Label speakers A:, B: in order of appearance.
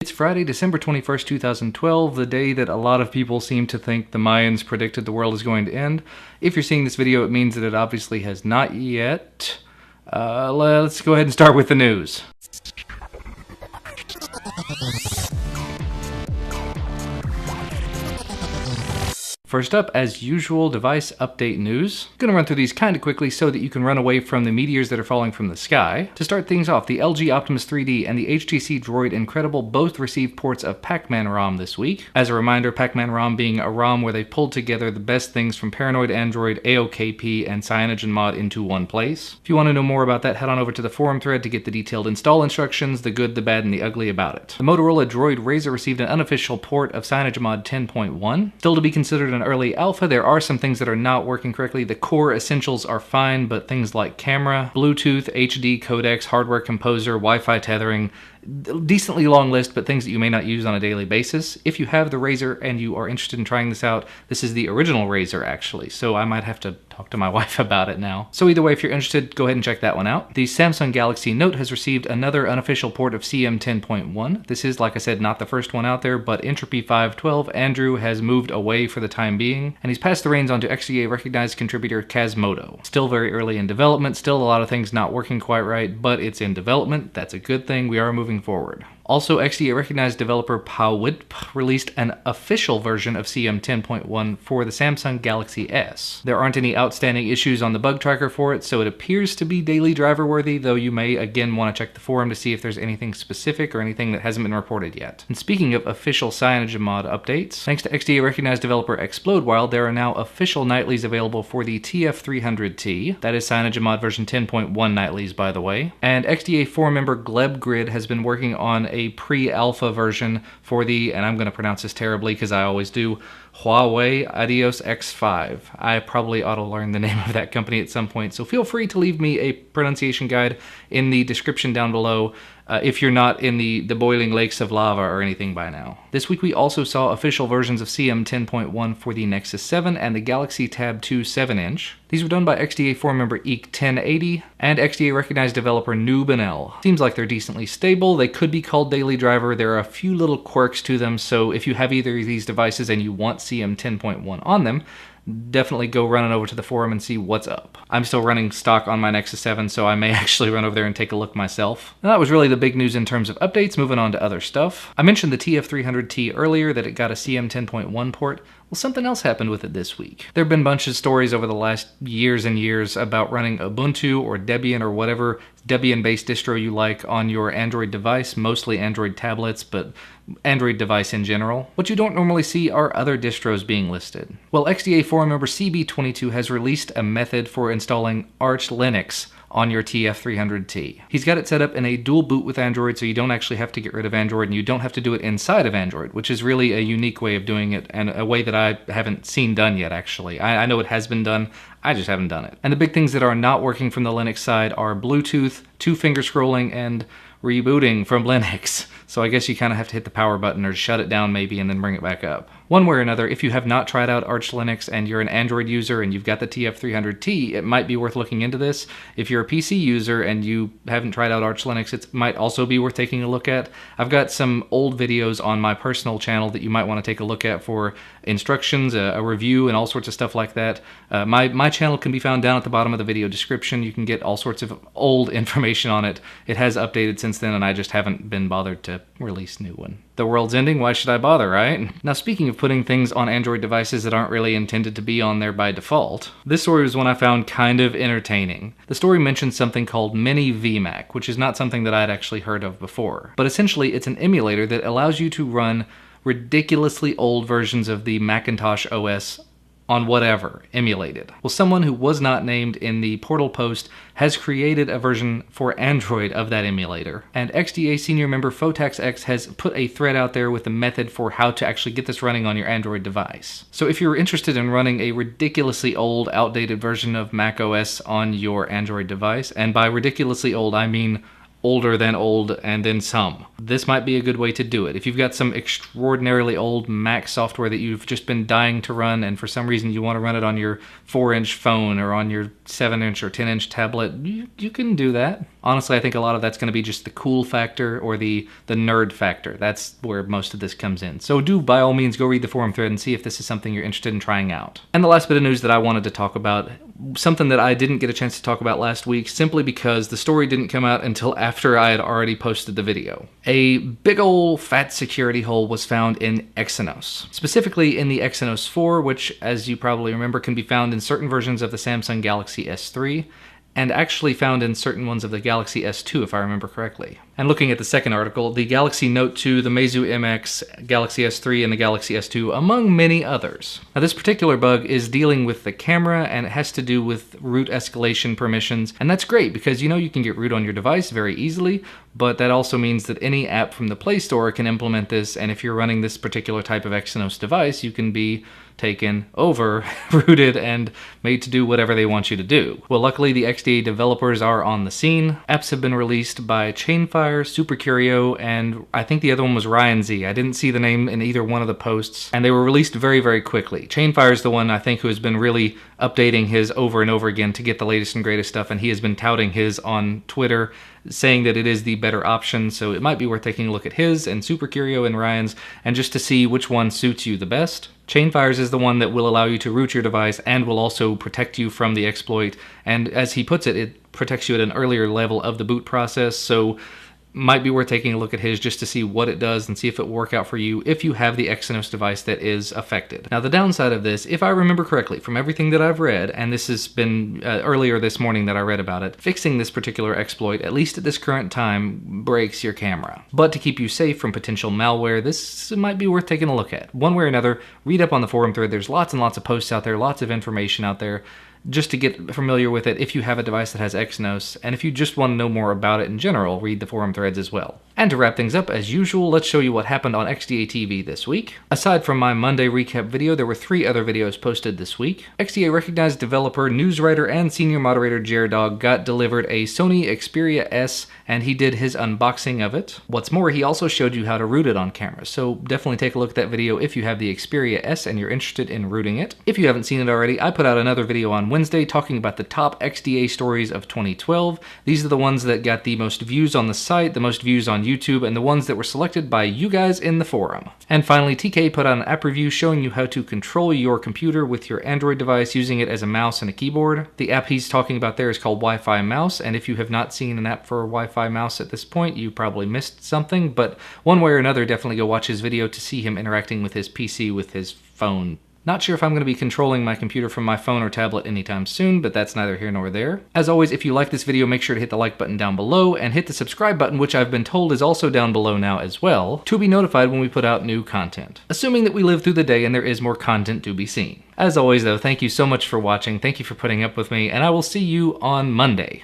A: It's Friday, December 21st, 2012, the day that a lot of people seem to think the Mayans predicted the world is going to end. If you're seeing this video, it means that it obviously has not yet. Let's go ahead and start with the news. First up, as usual, device update news. I'm gonna run through these kind of quickly so that you can run away from the meteors that are falling from the sky. To start things off, the LG Optimus 3D and the HTC Droid Incredible both received ports of Pac-Man ROM this week. As a reminder, Pac-Man ROM being a ROM where they pulled together the best things from Paranoid Android, AOKP, and CyanogenMod into one place. If you want to know more about that, head on over to the forum thread to get the detailed install instructions, the good, the bad, and the ugly about it. The Motorola Droid Razr received an unofficial port of CyanogenMod 10.1. Still to be considered an early alpha, there are some things that are not working correctly. The core essentials are fine, but things like camera, Bluetooth, HD codecs, hardware composer, Wi-Fi tethering, decently long list, but things that you may not use on a daily basis. If you have the Razr and you are interested in trying this out, this is the original Razr actually, so I might have to talk to my wife about it now. So either way, if you're interested, go ahead and check that one out. The Samsung Galaxy Note has received another unofficial port of CM 10.1. This is, like I said, not the first one out there, but Entropy 512 Andrew has moved away for the time being, and he's passed the reins on to XDA recognized contributor Kazmoto. Still very early in development, still a lot of things not working quite right, but it's in development. That's a good thing. We are moving forward. Also, XDA recognized developer Pawidp released an official version of CM 10.1 for the Samsung Galaxy S. There aren't any outstanding issues on the bug tracker for it, so it appears to be daily driver worthy, though you may again want to check the forum to see if there's anything specific or anything that hasn't been reported yet. And speaking of official CyanogenMod updates, thanks to XDA recognized developer ExplodeWild, there are now official nightlies available for the Tf300t. That is CyanogenMod version 10.1 nightlies, by the way. And XDA forum member GlebGrid has been working on a pre-alpha version for the, and I'm going to pronounce this terribly because I always do, Huawei Adios X5. I probably ought to learn the name of that company at some point, so feel free to leave me a pronunciation guide in the description down below if you're not in the boiling lakes of lava or anything by now. This week we also saw official versions of CM 10.1 for the Nexus 7 and the Galaxy Tab 2 7-inch. These were done by XDA forum member Eek1080 and XDA recognized developer Nubanel. Seems like they're decently stable. They could be called daily driver. There are a few little quirks to them, so if you have either of these devices and you want CM 10.1 on them, definitely go running over to the forum and see what's up. I'm still running stock on my Nexus 7, so I may actually run over there and take a look myself. And that was really the big news in terms of updates. Moving on to other stuff. I mentioned the Tf300t earlier, that it got a CM 10.1 port. Well, something else happened with it this week. There have been bunches of stories over the last years and years about running Ubuntu or Debian or whatever Debian-based distro you like on your Android device, mostly Android tablets, but Android device in general. What you don't normally see are other distros being listed. Well, XDA forum member CB22 has released a method for installing Arch Linux on your Tf300t. He's got it set up in a dual boot with Android, so you don't actually have to get rid of Android, and you don't have to do it inside of Android, which is really a unique way of doing it, and a way that I haven't seen done yet, actually. I know it has been done, I just haven't done it. And the big things that are not working from the Linux side are Bluetooth, two-finger scrolling, and rebooting from Linux. So I guess you kind of have to hit the power button or shut it down maybe and then bring it back up. One way or another, if you have not tried out Arch Linux and you're an Android user and you've got the Tf300t, it might be worth looking into this. If you're a PC user and you haven't tried out Arch Linux, it might also be worth taking a look at. I've got some old videos on my personal channel that you might want to take a look at for instructions, a review, and all sorts of stuff like that. My channel can be found down at the bottom of the video description. You can get all sorts of old information on it. It has updated since then, and I just haven't been bothered to release a new one. The world's ending, why should I bother, right? Now, speaking of putting things on Android devices that aren't really intended to be on there by default, this story was one I found kind of entertaining. The story mentions something called Mini VMac, which is not something that I'd actually heard of before. But essentially, it's an emulator that allows you to run ridiculously old versions of the Macintosh OS on whatever, emulated. Well, someone who was not named in the portal post has created a version for Android of that emulator. And XDA senior member PhotaxX has put a thread out there with a method for how to actually get this running on your Android device. So if you're interested in running a ridiculously old, outdated version of macOS on your Android device, and by ridiculously old I mean older than old and then some. This might be a good way to do it. If you've got some extraordinarily old Mac software that you've just been dying to run and for some reason you want to run it on your 4-inch phone or on your 7-inch or 10-inch tablet, you can do that. Honestly, I think a lot of that's going to be just the cool factor or the nerd factor. That's where most of this comes in. So do, by all means, go read the forum thread and see if this is something you're interested in trying out. And the last bit of news that I wanted to talk about, something that I didn't get a chance to talk about last week simply because the story didn't come out until after I had already posted the video. A big ol' fat security hole was found in Exynos. Specifically in the Exynos 4, which, as you probably remember, can be found in certain versions of the Samsung Galaxy S3, and actually found in certain ones of the Galaxy S2, if I remember correctly. And looking at the second article, the Galaxy Note 2, the Meizu MX, Galaxy S3, and the Galaxy S2, among many others. Now, this particular bug is dealing with the camera, and it has to do with root escalation permissions, and that's great because you can get root on your device very easily, but that also means that any app from the Play Store can implement this, and if you're running this particular type of Exynos device, you can be taken over, rooted, and made to do whatever they want you to do. Well, luckily the XDA developers are on the scene. Apps have been released by Chainfire, Super Curio, and I think the other one was Ryan Z. I didn't see the name in either one of the posts, and they were released very, very quickly. Chainfire is the one I think who has been really updating his over and over again to get the latest and greatest stuff, and he has been touting his on Twitter, saying that it is the better option, so it might be worth taking a look at his and Super Curio and Ryan's, and just to see which one suits you the best. Chainfire's is the one that will allow you to root your device and will also protect you from the exploit, and as he puts it, it protects you at an earlier level of the boot process, so might be worth taking a look at his just to see what it does and see if it will work out for you if you have the Exynos device that is affected. Now, the downside of this, if I remember correctly from everything that I've read, and this has been earlier this morning that I read about it, fixing this particular exploit, at least at this current time, breaks your camera. But to keep you safe from potential malware, this might be worth taking a look at. One way or another, read up on the forum thread. There's lots and lots of posts out there, lots of information out there, just to get familiar with it if you have a device that has Exynos, and if you just want to know more about it in general, read the forum threads as well. And to wrap things up, as usual, let's show you what happened on XDA TV this week. Aside from my Monday recap video, there were 3 other videos posted this week. XDA recognized developer, news writer, and senior moderator Jaredog got delivered a Sony Xperia S, and he did his unboxing of it. What's more, he also showed you how to root it on camera, so definitely take a look at that video if you have the Xperia S and you're interested in rooting it. If you haven't seen it already, I put out another video on Wednesday talking about the top XDA stories of 2012. These are the ones that got the most views on the site, the most views on YouTube, and the ones that were selected by you guys in the forum. And finally, TK put out an app review showing you how to control your computer with your Android device using it as a mouse and a keyboard. The app he's talking about there is called Wi-Fi Mouse, and if you have not seen an app for Wi-Fi Mouse at this point, you probably missed something, but one way or another, definitely go watch his video to see him interacting with his PC with his phone. Not sure if I'm going to be controlling my computer from my phone or tablet anytime soon, but that's neither here nor there. As always, if you like this video, make sure to hit the like button down below and hit the subscribe button, which I've been told is also down below now as well, to be notified when we put out new content. Assuming that we live through the day and there is more content to be seen. As always though, thank you so much for watching, thank you for putting up with me, and I will see you on Monday.